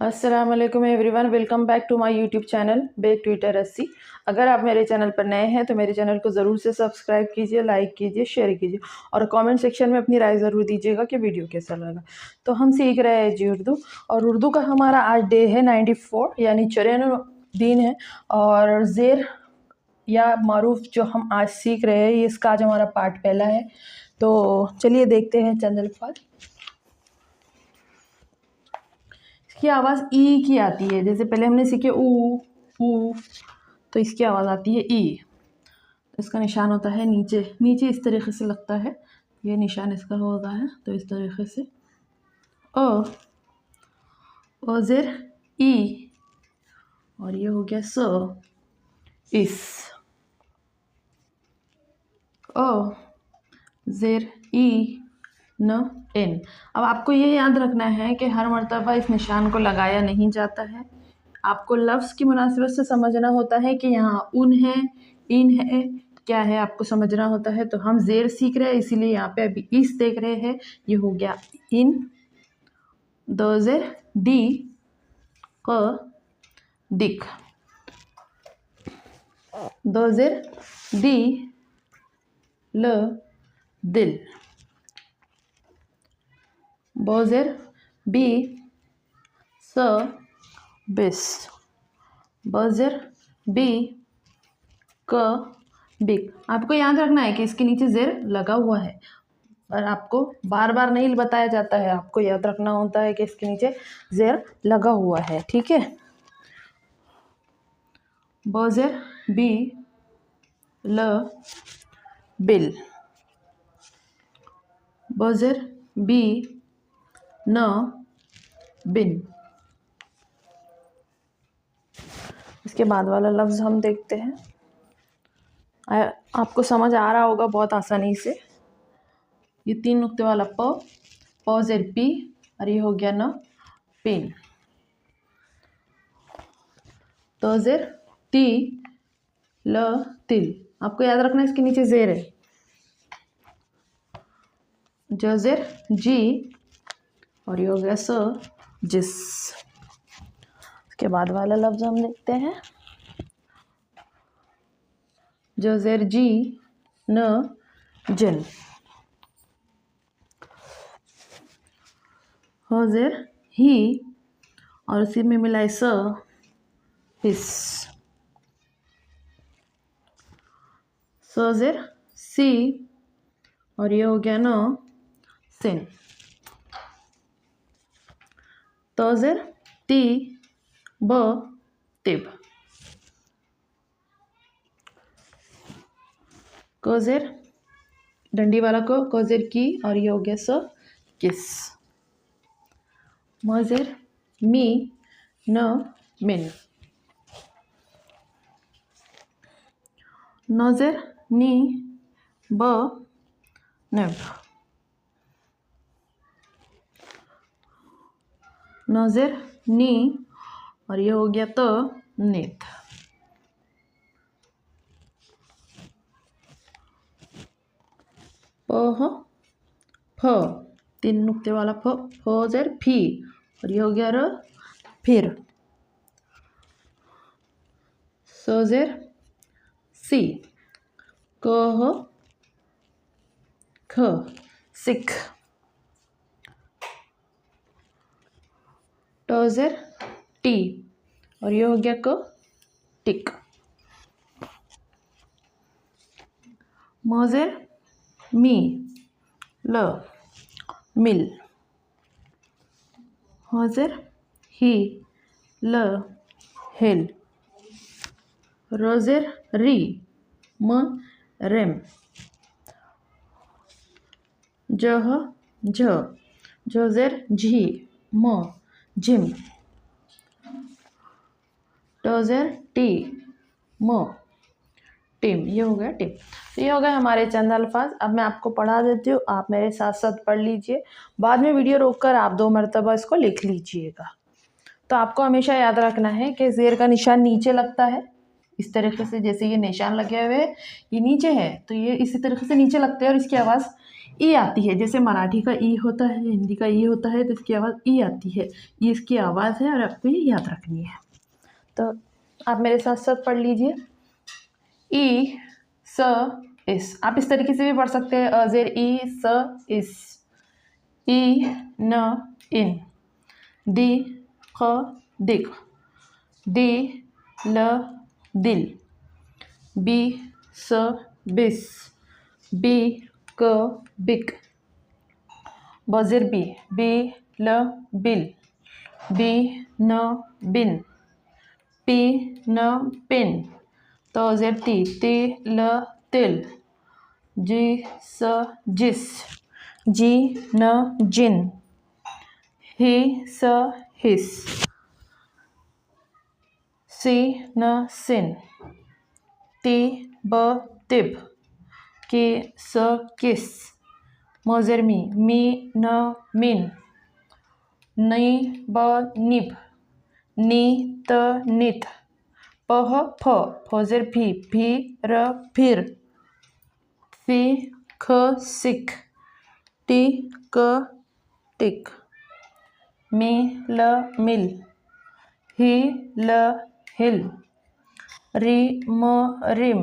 अस्सलाम वालेकुम everyone, welcome back to my YouTube channel बेक ट्विटर रस्सी। अगर आप मेरे चैनल पर नए हैं तो मेरे चैनल को ज़रूर से सब्सक्राइब कीजिए, लाइक कीजिए, शेयर कीजिए और कमेंट सेक्शन में अपनी राय ज़रूर दीजिएगा कि वीडियो कैसा लगा। तो हम सीख रहे हैं जी उर्दू, और उर्दू का हमारा आज डे है 94 यानी 94 दिन है। और ज़ेर या मारूफ जो हम आज सीख रहे हैं, इसका आज हमारा पार्ट पहला है। तो चलिए देखते हैं चंद अल्फाज। इसकी आवाज़ ई की आती है, जैसे पहले हमने सीखे ऊ, तो इसकी आवाज़ आती है ई। इसका निशान होता है नीचे नीचे, इस तरीके से लगता है, ये निशान इसका होता है। तो इस तरीके से ओ ज़ेर ई, और ये हो गया स इस। ओ ज़ेर ई न इन। अब आपको ये याद रखना है कि हर मर्तबा इस निशान को लगाया नहीं जाता है। आपको लफ्ज़ की मुनासिबत से समझना होता है कि यहाँ उन है, इन है, क्या है, आपको समझना होता है। तो हम ज़ेर सीख रहे हैं, इसीलिए यहाँ पे अभी इस देख रहे हैं, ये हो गया इन। दो ज़ेर डी क दिक। दो ज़ेर दी ल दिल। बोज़ेर बी स बिस। बोज़ेर बी क बिक। आपको याद रखना है कि इसके नीचे ज़ेर लगा हुआ है, पर आपको बार बार नहीं बताया जाता है। आपको याद रखना होता है कि इसके नीचे ज़ेर लगा हुआ है, ठीक है। बोज़ेर बी ल बिल। बोज़ेर बी न बिन। इसके बाद वाला लफ्ज़ हम देखते हैं। आपको समझ आ रहा होगा बहुत आसानी से। ये 3 नुक्ते वाला प ज़ेर पी, और ये हो गया न पिन। तो ज़ेर टी ल तिल। आपको याद रखना है इसके नीचे ज़ेर है। जो ज़ेर जी, और ये हो गया स जिस। इसके बाद वाला लफ्ज़ हम देखते हैं। जो ज़ेर जी न जिन। हो ज़ेर ही, और उसी में मिलाए स हिस। स ज़ेर सी, और ये हो गया न सिन। तो ज़ेर ती ब तिब। को ज़ेर डंडी वाला को ज़ेर की, और ये हो गया स किस। म ज़ेर मी न मिन। न ज़ेर नी ब निब। न ज़ेर नी, और ये हो गया तो नित। फ फ, 3 नुक्ते वाला फ ज़ेर फी, और ये हो गया र फिर। स ज़ेर सी, कह ख सिख। ट ज़ेर टी, और ये हो गया क टिक। म ज़ेर मी ल मिल। ह ज़ेर ही ल हिल। र ज़ेर री म रेम। जह झ। झ ज़ेर झी म जिम। ट ज़ेर टी म टिम। ये हो गया टिम। तो ये हो गए हमारे चंद अल्फाज। अब मैं आपको पढ़ा देती हूँ, आप मेरे साथ साथ पढ़ लीजिए। बाद में वीडियो रोककर आप 2 मरतबा इसको लिख लीजिएगा। तो आपको हमेशा याद रखना है कि ज़ेर का निशान नीचे लगता है, इस तरीके से। जैसे ये निशान लगे हुए ये नीचे है, तो ये इसी तरीके से नीचे लगते हैं, और इसकी आवाज़ ई आती है, जैसे मराठी का ई होता है, हिंदी का ई होता है, तो इसकी आवाज़ ई आती है। ये इसकी आवाज़ है और आपको ये याद रखनी है। तो आप मेरे साथ साथ पढ़ लीजिए। ई स इस, आप इस तरीके से भी पढ़ सकते हैं, अजेर ई स इस। ई न इन, दी ख दिक, दी ल दिल, बी स बिस, बी क बिक, बजेर बी ल बिल, बी न बिन, पी न पिन, तो जेर ती ल तिल, जी स जिस, जी न जिन, ही स हिस, सी न सिन, ती ब तिब, के स किस, मोजेर मी न मिन, नी ब निब, नी त नित, पह फ, फोजेर भी र फिर, फी ख सिख, टी क टिक, मी ल मिल, ही ल हिल, री म रिम,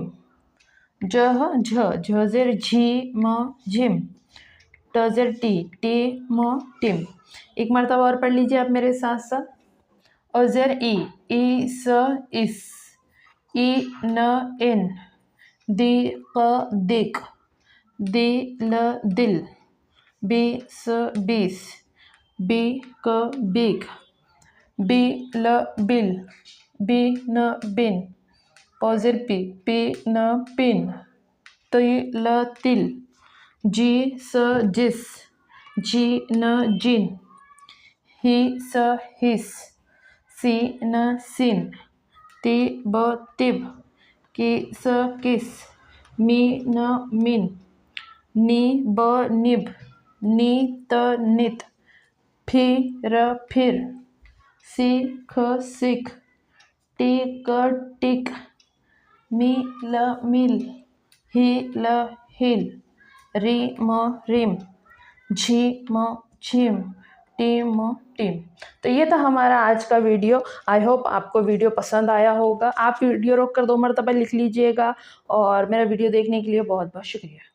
जह झ, झजेर झी म झिम, टजेर टी म टिम। एक मरतबा और पढ़ लीजिए आप मेरे साथ साथ। अजेर ई स इस, ई न इन, दी क दिक, दी ल दिल, बी स बीस, बी क बिक, बी ल बिल, बी न बिन, पॉजेर पी न पिन, ती ल तिल, जी स जिस, जी न जिन, ही स हिस, सी न सिन, ती ब तिब, की स किस, मी न मिन, नी ब निब, नी त नित, फी र फिर, सी ख सिख, टी क टिक, मी ल मिल, ही ल हिल, री म रिम, झी म झिम, टी म टिम। तो ये था हमारा आज का वीडियो। आई होप आपको वीडियो पसंद आया होगा। आप वीडियो रोक कर 2 मरतबा लिख लीजिएगा और मेरा वीडियो देखने के लिए बहुत बहुत शुक्रिया।